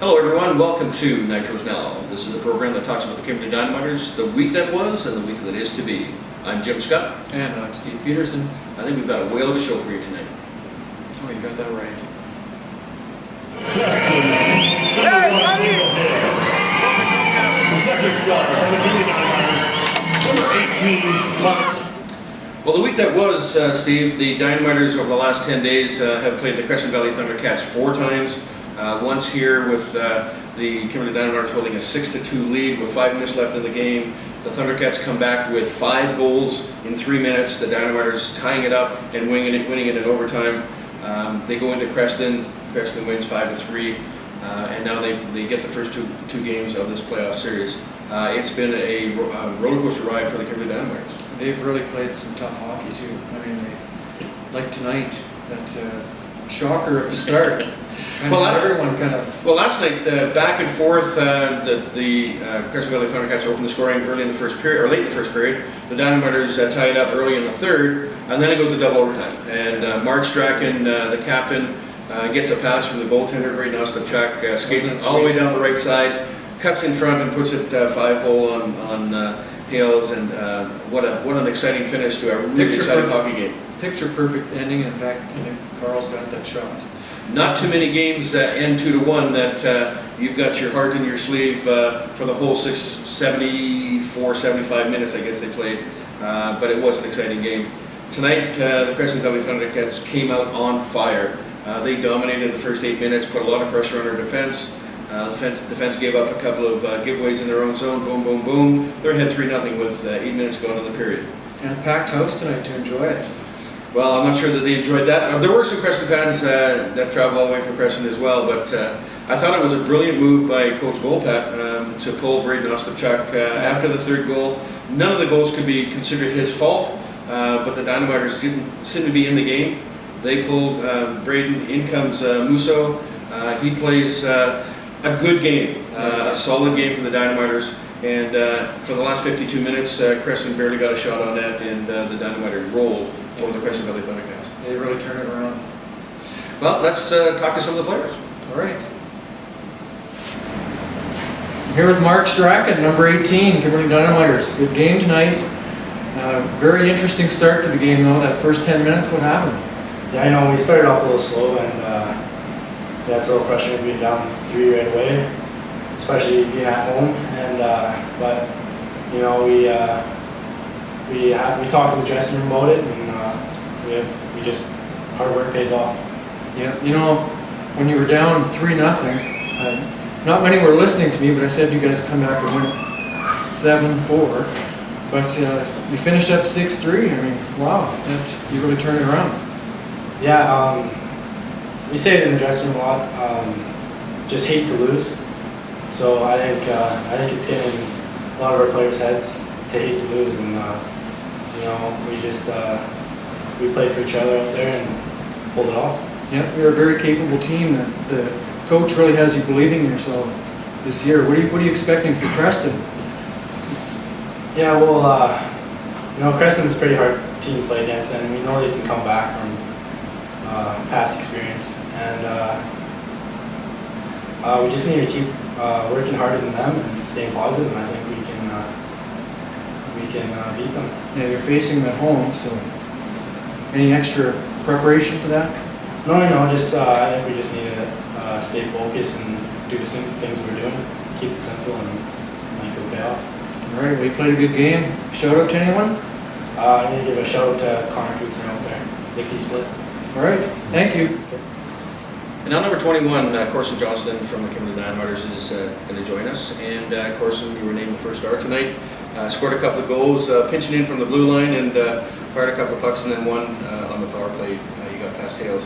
Hello everyone, welcome to Nitros Now. This is a program that talks about the Kimberley Dynamiters, the week that was and the week that is to be. I'm Jim Scott. And I'm Steve Peterson. I think we've got a whale of a show for you tonight. Oh, you got that right. The second star from the Kimberley Dynamiters, number 18, Marks. Well, the week that was, Steve, the Dynamiters over the last 10 days have played the Crescent Valley Thundercats 4 times. Once here with the Kimberley Dynamiters holding a 6-2 lead with 5 minutes left in the game. The Thundercats come back with 5 goals in 3 minutes. The Dynamiters tying it up and winning it in overtime. They go into Creston. Creston wins 5-3, and now they get the first two games of this playoff series. It's been a roller coaster ride for the Kimberley Dynamiters. They've really played some tough hockey too. I mean, like tonight, that shocker at the start. Well, last night, back and forth, the Crescent Valley Thundercats opened the scoring early in the first period, or late in the first period. The Dynamiters tied up early in the third, and then it goes to double overtime. And Mark Strachan, the captain, gets a pass from the goaltender, Braden Ostapchuk, skates all the way down the right side, cuts in front and puts it 5-hole on Hales, and what an exciting finish to a really exciting hockey game. Picture perfect ending, and in fact, I think Carl's got that shot. Not too many games end 2-1 that you've got your heart in your sleeve for the whole 74, 75 minutes I guess they played, but it was an exciting game. Tonight the Crescent Valley Thundercats came out on fire. They dominated the first 8 minutes, put a lot of pressure on our defense. Defense gave up a couple of giveaways in their own zone, boom, boom, boom. They're ahead 3-0 with 8 minutes gone in the period. And a packed house tonight to enjoy it. Well, I'm not sure that they enjoyed that. There were some Crescent fans that traveled all the way from Crescent as well, but I thought it was a brilliant move by Coach Golpat to pull Braden Ostapchuk after the third goal. None of the goals could be considered his fault, but the Dynamiters didn't seem to be in the game. They pulled Braden. In comes Musso. He plays a good game, a solid game for the Dynamiters. And for the last 52 minutes, Crescent barely got a shot on net, and the Dynamiters rolled over the Crescent Valley Thundercats. They really turned it around. Well, let's talk to some of the players. All right. I'm here with Mark Strachan, number 18, Kimberley Dynamiters. Good game tonight. Very interesting start to the game, though. That first 10 minutes, what happened? Yeah, I know we started off a little slow, and yeah, it's a little frustrating being down 3 right away, especially being at home. And but you know, we talked to the dressing room about it, and we just hard work pays off. Yeah, you know, when you were down 3-0, not many were listening to me, but I said you guys would come back and win it 7-4. But you finished up 6-3. I mean, wow, you really turned it around. Yeah, we say it in the dressing room a lot. Just hate to lose. So I think it's getting a lot of our players' heads to hate to lose, and you know, we played for each other out there and pulled it off. Yeah, you're a very capable team. The coach really has you believing in yourself this year. What are you expecting for Creston? Yeah, well, you know, Creston's a pretty hard team to play against, and we know they can come back from past experience, and we just need to keep working harder than them and staying positive, and I think we can beat them. Yeah, you're facing them at home, so any extra preparation for that? No, just I think we just need to stay focused and do the same things we're doing, keep it simple, and it'll pay off. All right, well, you played a good game. Shout out to anyone? I need to give a shout out to Connor Kutzner out there, Dickey split. All right, thank you. And now number 21, Corson Johnston from the Kimberley Dynamiters is going to join us. And Corson, you were named the first star tonight. Scored a couple of goals, pinching in from the blue line, and fired a couple of pucks, and then one on the power play. You got past Hales.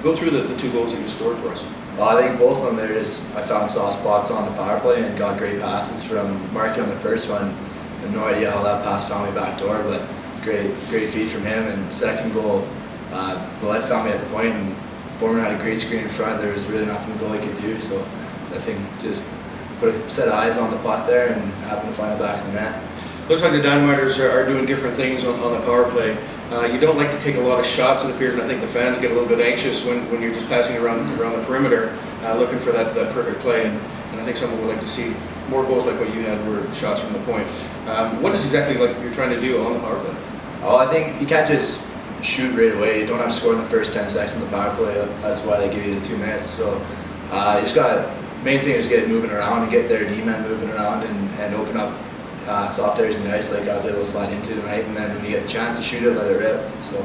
Go through the 2 goals that you scored for us. Well, I think both of them, I found soft spots on the power play and got great passes from Marky on the first one. I have no idea how that pass found me back door, but great feed from him. And second goal, Villette found me at the point, and Foreman had a great screen in front. There was really nothing the goalie could do, so I think just put a set of eyes on the puck there and happened to find it back in the net. Looks like the Dynamiters are doing different things on the power play. You don't like to take a lot of shots, it appears, and I think the fans get a little bit anxious when you're just passing around the perimeter. looking for that perfect play, and I think someone would like to see more goals like what you had, were shots from the point. What is exactly like you're trying to do on the power play? Oh, I think you can't just shoot right away. You don't have to score in the first 10 seconds of the power play. That's why they give you the 2 minutes. So you just got, main thing is get it moving around and get their D-men moving around and open up soft areas in the ice like I was able to slide into tonight. And then when you get the chance to shoot it, let it rip. So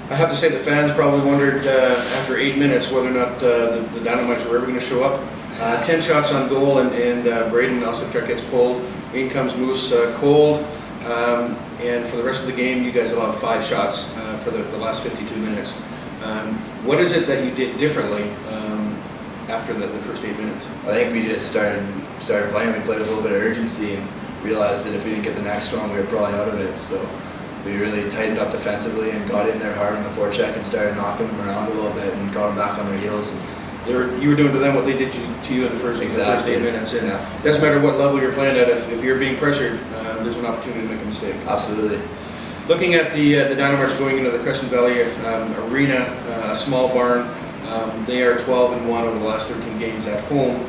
I have to say the fans probably wondered after 8 minutes whether or not the Dynamites were ever going to show up. 10 shots on goal, and Braden Ostapchuk gets pulled. In comes Moose cold. And for the rest of the game, you guys allowed 5 shots for the last 52 minutes. What is it that you did differently after the first 8 minutes? I think we just started playing. We played with a little bit of urgency and realized that if we didn't get the next one, we were probably out of it. So we really tightened up defensively and got in there hard on the forecheck and started knocking them around a little bit and got them back on their heels. You were doing to them what they did to you in the first 8 minutes. And it doesn't matter what level you're playing at, if you're being pressured, there's an opportunity to make a mistake. Absolutely. Looking at the Dynamites going into the Crescent Valley Arena, a small barn, they are 12-1 over the last 13 games at home.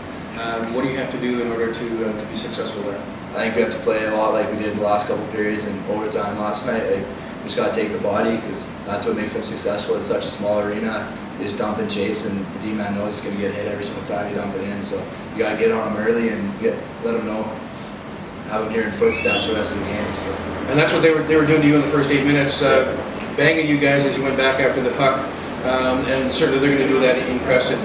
What do you have to do in order to be successful there? I think we have to play a lot like we did the last couple of periods in overtime last night. Like, we just got to take the body because that's what makes them successful. It's such a small arena. They just dump and chase, and the D-man knows he's going to get hit every single time you dump it in. So you got to get on them early and let them know, have them hearing footsteps for the rest of the game. So. And that's what they were doing to you in the first 8 minutes, banging you guys as you went back after the puck. And certainly they're going to do that in Crescent.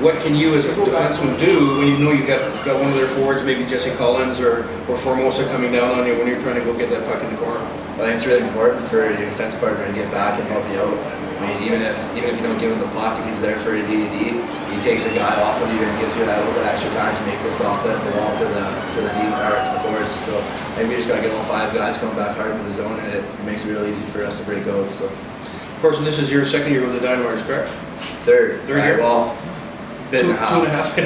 What can you as a defenseman do when you know you've got one of their forwards, maybe Jesse Collins or Formosa coming down on you when you're trying to go get that puck in the corner? I think it's really important for your defense partner to get back and help you out. I mean, even if you don't give him the puck, if he's there for a DED, he takes a guy off of you and gives you that little bit extra time to make a soft play at the wall to the forwards. So I think we just got to get all 5 guys coming back hard into the zone, and it makes it real easy for us to break out. So. Of course, and this is your second year with the Dynamites, correct? Third year? Well, bit and a half. 2.5.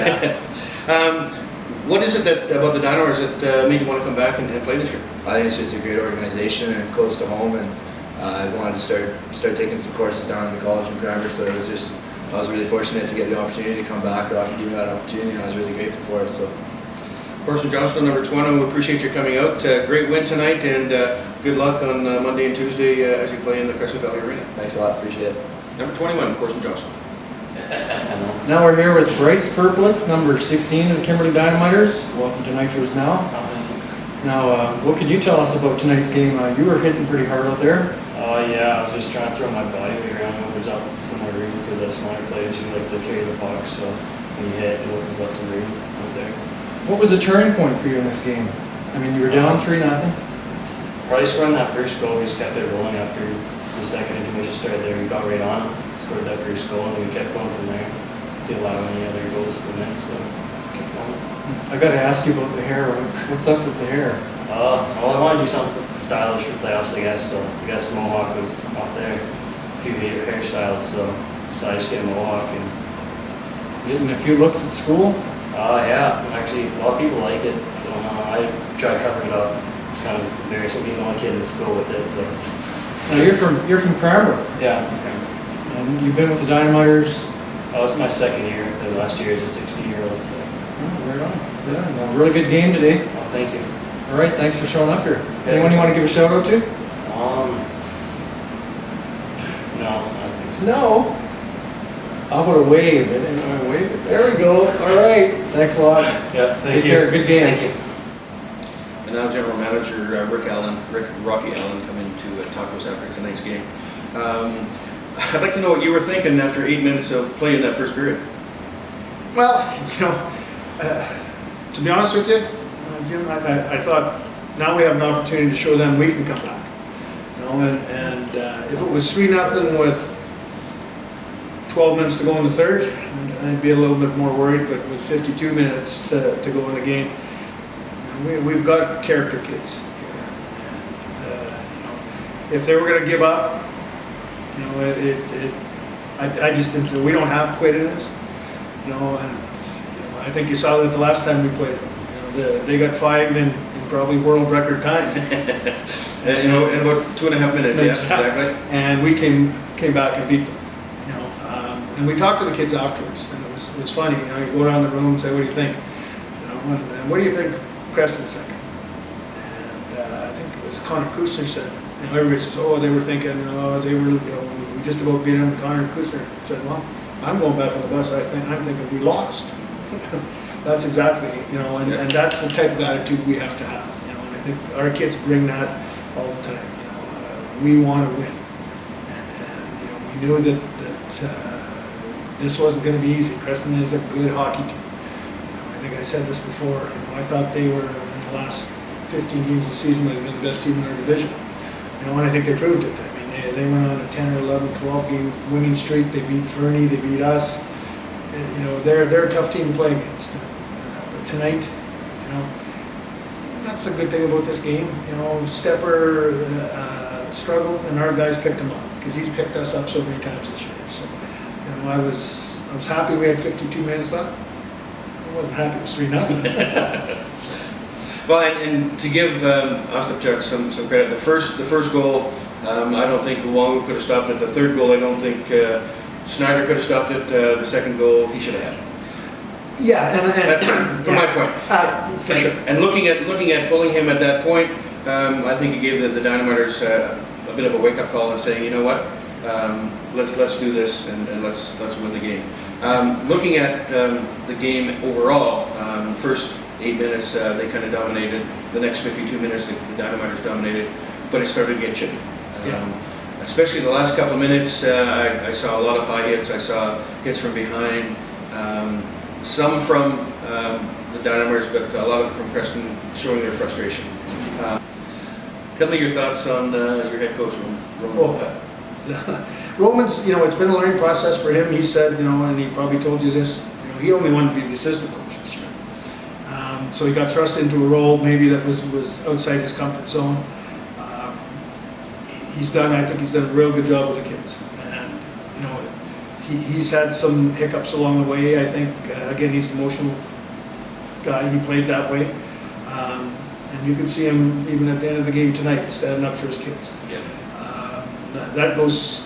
Yeah. What is it about the Dynamites that made you want to come back and play this year? I think it's just a great organization and close to home, and I wanted to start taking some courses down in the college in Cranbrook. So I was really fortunate to get the opportunity to come back. Rocky gave me that opportunity, and I was really grateful for it. So. Corson Johnston, number 20, we appreciate you coming out. Great win tonight, and good luck on Monday and Tuesday as you play in the Crescent Valley Arena. Thanks a lot, appreciate it. Number 21, Corson Johnston. Now we're here with Bryce Purplitz, number 16 of the Kimberley Dynamiters. Welcome to Nitros Now. Now, what could you tell us about tonight's game? You were hitting pretty hard out there. Yeah, I was just trying to throw my body weight around. It opens up some more room for the smaller players who like to carry the puck. So when you hit, it opens up some room out there. What was the turning point for you in this game? I mean, you were down 3-0. Probably scoring that first goal, we just kept it rolling after the second intermission started there. We got right on him, scored that first goal, and then we kept going from there. Didn't allow any other goals from then, so kept going. I got to ask you about the hair. What's up with the hair? Well, I want to do something stylish for playoffs, I guess. So I guess the mohawk was up there. A few hairstyles, so decided to get a mohawk. And Getting a few looks at school? yeah, actually, a lot of people like it, so I try covering it up. It's kind of embarrassing being the only kid in school with it, so. Now you're from Cranbrook, Yeah, I'm from Cranbrook. and you've been with the Dynamiters. Oh, it's my second year, because last year was a 16-year-old, so. Oh, right on. Yeah, well, really good game today. Oh, thank you. All right, thanks for showing up here. Anyone you want to give a shout out to? No, I don't think so. No. How about a wave? There we go. All right. Thanks a lot. Yeah, thank Take you. care. Good game. Thank you. And now General Manager Rocky Allen coming to talk to us after tonight's game. I'd like to know what you were thinking after 8 minutes of play in that first period. Well, to be honest with you, Jim, I thought now we have an opportunity to show them we can come back. And if it was 3-0 with 12 minutes to go in the third, I'd be a little bit more worried. But with 52 minutes to go in the game, we've got character kids. If they were going to give up, I just didn't. We don't have quit in us. I think you saw that the last time we played them. They got 5 in probably world record time. In about 2.5 minutes, yeah, exactly. And we came back and beat them. And we talked to the kids afterwards, and was funny. You know, you go around the room and say, "What do you think?" You know, and what do you think Creston second? And I think it was Connor Kusner said. You know, everybody says, "Oh, they were thinking, they were, you know, we just about beat him." Connor Kusner said, "Well, I'm going back on the bus. I'm thinking we lost." That's exactly, you know, and that's the type of attitude we have to have. You know, and I think our kids bring that all the time. You know, we want to win, and you know, we knew that this wasn't going to be easy. Creston is a good hockey team. You know, I think I said this before. You know, I thought they were in the last 15 games of the season might have been the best team in our division. You know, and I think they proved it. I mean, they went on a 10 or 11, 12 game winning streak. They beat Fernie. They beat us. And, you know, they're a tough team to play against. But tonight, you know, that's the good thing about this game. You know, Stepper struggled, and our guys picked him up because he's picked us up so many times this year. So, you know, I was happy we had 52 minutes left. I wasn't happy it was 3-0. Well, and to give Ostapchuk some credit, the first goal, I don't think Luongo could have stopped it. The third goal, I don't think Schneider could have stopped it. The second goal, he should have had. Yeah, and That's from my point. For sure. And looking at pulling him at that point, I think it gave the Dynamiters a bit of a wake-up call and saying, you know what, let's do this and let's win the game. Looking at the game overall, first 8 minutes they kind of dominated. The next 52 minutes the Dynamiters dominated, but it started to get chippy. Especially the last couple of minutes, I saw a lot of high hits. I saw hits from behind. Some from the Dynamiters, but a lot of it from Creston showing their frustration. Tell me your thoughts on your head coach, Roman. Roman's, you know, it's been a learning process for him. He said, you know, and he probably told you this, you know, he only wanted to be the assistant coach this year. So he got thrust into a role maybe that was outside his comfort zone. I think he's done a real good job with the kids. And, you know, he's had some hiccups along the way. I think, again, he's an emotional guy. He played that way. And you can see him even at the end of the game tonight, standing up for his kids. Yeah. That goes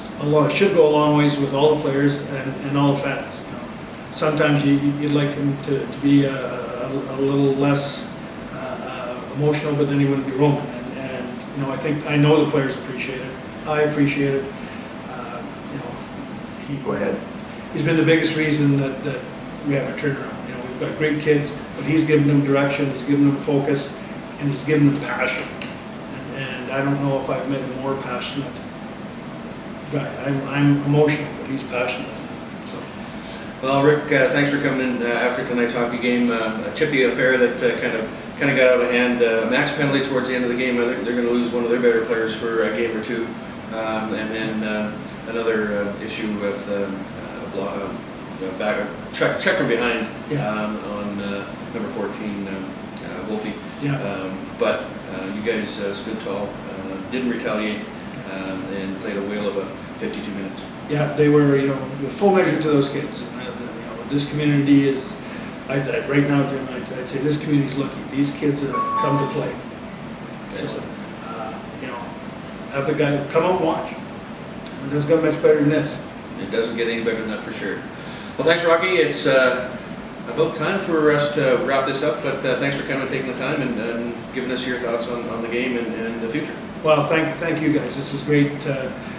should go a long ways with all the players and all the fans. You know, sometimes you'd like him to be a little less emotional, but then he wouldn't be Roman. And you know, I know the players appreciate it. I appreciate it. You know, Go ahead. He's been the biggest reason that we have a turnaround. You know, we've got great kids, but he's given them direction, he's given them focus, and he's given them passion. And I don't know if I've met a more passionate guy. I'm emotional, but he's passionate. So. Well, Rick, thanks for coming in after tonight's hockey game. A chippy affair that kind of got out of hand. Max penalty towards the end of the game. They're going to lose one of their better players for a game or two, and then another issue with check from behind on number 14, Wolfie. Yeah. But you guys stood tall, didn't retaliate, and played a whale of a 52 minutes. Yeah, they were, you know, the full measure to those kids. And, you know, this community is, right now, Jim, I'd say this community is lucky. These kids have come to play. So, you know, have the guy come out and watch. It doesn't get much better than this. It doesn't get any better than that for sure. Well, thanks, Rocky. It's about time for us to wrap this up, but thanks for coming and taking the time and giving us your thoughts on the game and the future. Well, thank you guys. This is great.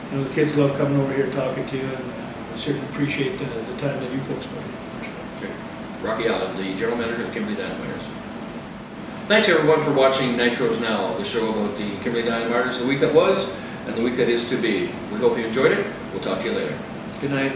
You know, the kids love coming over here talking to you, and I certainly appreciate the time that you folks put in, for sure. Okay. Rocky Allen, the General Manager of the Kimberley Dynamiters. Thanks everyone for watching Nitros Now, the show about the Kimberley Dynamiters, the week that was and the week that is to be. We hope you enjoyed it. We'll talk to you later. Good night.